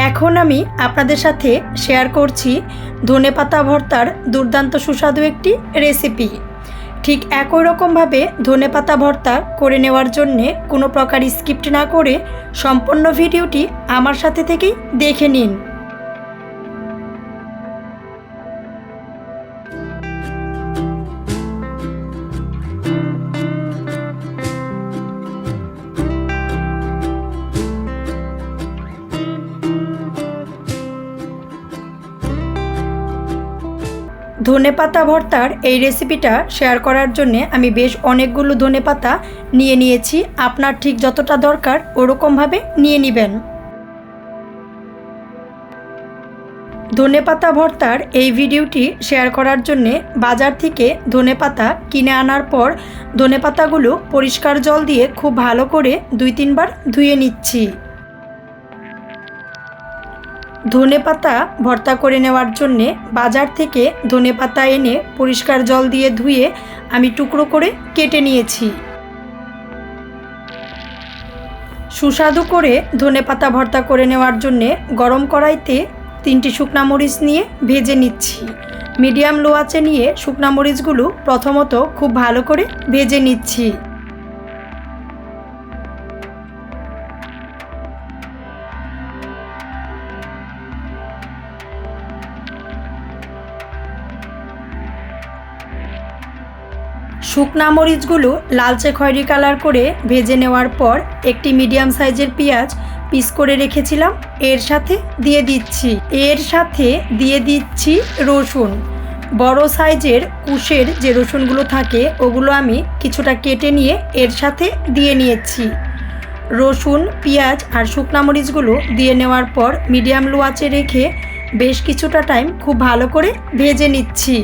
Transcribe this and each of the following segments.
এখন আমি আপনাদের সাথে শেয়ার করছি ধনেপাতা ভর্তার দুর্দান্ত সুস্বাদু একটি রেসিপি। ঠিক একই রকমভাবে ধনেপাতা ভর্তা করে নেওয়ার জন্যে কোনো প্রকার স্কিপ না করে সম্পূর্ণ ভিডিওটি আমার সাথে থেকেই দেখে নিন। ধনেপাতা ভর্তার এই রেসিপিটা শেয়ার করার জন্য আমি বেশ অনেকগুলো ধনেপাতা নিয়ে নিয়েছি। আপনার ঠিক যতটা দরকার ওরকমভাবে নিয়ে নেবেন। ধনেপাতা ভর্তার এই ভিডিওটি শেয়ার করার জন্য বাজার থেকে ধনেপাতা কিনে আনার পর ধনেপাতাগুলো পরিষ্কার জল দিয়ে খুব ভালো করে 2-3 বার ধুয়ে নিচ্ছি। ধনেপাতা ভর্তা করে নেওয়ার জন্যে বাজার থেকে ধনেপাতা এনে পরিষ্কার জল দিয়ে ধুয়ে আমি টুকরো করে কেটে নিয়েছি। সুস্বাদু করে ধনেপাতা ভর্তা করে নেওয়ার জন্যে গরম কড়াইতে 3টি শুকনা মরিচ নিয়ে ভেজে নিচ্ছি। মিডিয়াম লো আঁচে নিয়ে শুকনা মরিচগুলো প্রথমত খুব ভালো করে ভেজে নিচ্ছি। শুকনা মরিচগুলো লালচে খয়েরি কালার করে ভেজে নেওয়ার পর একটি মিডিয়াম সাইজের পেঁয়াজ পিস করে রেখেছিলাম এর সাথে দিয়ে দিচ্ছি রসুন। বড় সাইজের কুশের যে রসুনগুলো থাকে ওগুলো আমি কিছুটা কেটে নিয়ে এর সাথে দিয়ে নিয়েছি। রসুন, পেঁয়াজ আর শুকনা মরিচগুলো দিয়ে নেওয়ার পর মিডিয়াম লো আঁচে রেখে বেশ কিছুটা টাইম খুব ভালো করে ভেজে নিচ্ছি।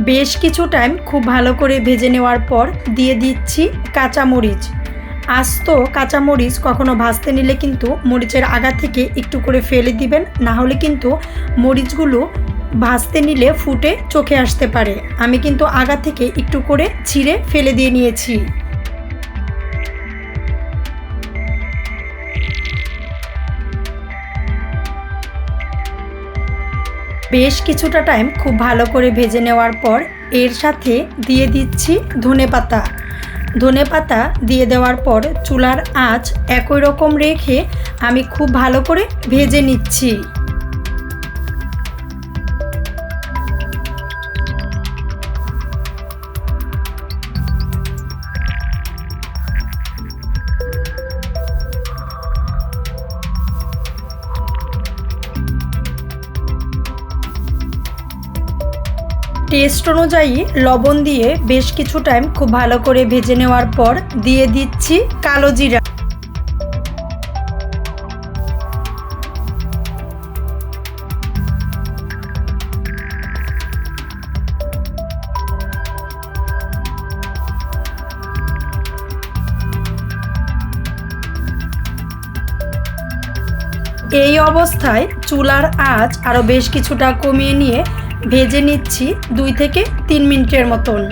বেশ কিছু টাইম খুব ভালো করে ভেজে নেওয়ার পর দিয়ে দিচ্ছি কাঁচামরিচ। আস্ত কাঁচামরিচ কখনো ভাজতে নিলে কিন্তু মরিচের আগা থেকে একটু করে ফেলে দিবেন, না হলে কিন্তু মরিচগুলো ভাজতে নিলে ফুটে চোখে আসতে পারে। আমি কিন্তু আগা থেকে একটু করে ছিঁড়ে ফেলে দিয়ে নিয়েছি। বেশ কিছুটা টাইম খুব ভালো করে ভেজে নেওয়ার পর এর সাথে দিয়ে দিচ্ছি ধনেপাতা দিয়ে দেওয়ার পর চুলার আঁচ একই রকম রেখে আমি খুব ভালো করে ভেজে নিচ্ছি। টেস্ট অনুযায়ী লবণ দিয়ে বেশ কিছু টাইম খুব ভালো করে ভেজে নেওয়ার পর দিয়ে দিচ্ছি কালো জিরা। এই অবস্থায় চুলার আঁচ আরও বেশ কিছুটা কমিয়ে নিয়ে ভেজে নিচ্ছি 2 থেকে 3 মিনিটের মতন।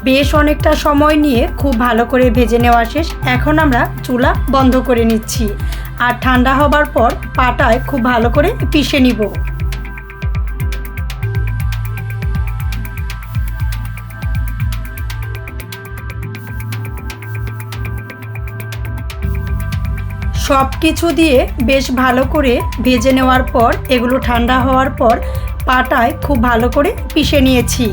বেশ অনেকটা সময় নিয়ে খুব ভালো করে ভেজে নেওয়া শেষ। এখন আমরা চুলা বন্ধ করে নিচ্ছি আর ঠান্ডা হবার পর পাটায় খুব ভালো করে পিষে নিব। সব কিছু দিয়ে বেশ ভালো করে ভেজে নেওয়ার পর এগুলো ঠান্ডা হওয়ার পর পাটায় খুব ভালো করে পিষে নিয়েছি।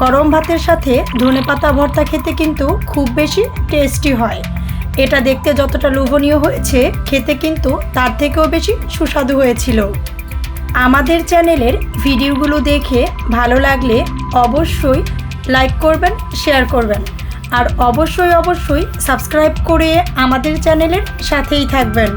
গরম ভাতের সাথে ধনেপাতা ভর্তা খেতে কিন্তু খুব বেশি টেস্টি হয়। এটা দেখতে যতটা লোভনীয় হয়েছে খেতে কিন্তু তার থেকেও বেশি সুস্বাদু হয়েছিল। আমাদের চ্যানেলের ভিডিওগুলো দেখে ভালো লাগলে অবশ্যই লাইক করবেন, শেয়ার করবেন আর অবশ্যই সাবস্ক্রাইব করে আমাদের চ্যানেলের সাথেই থাকবেন।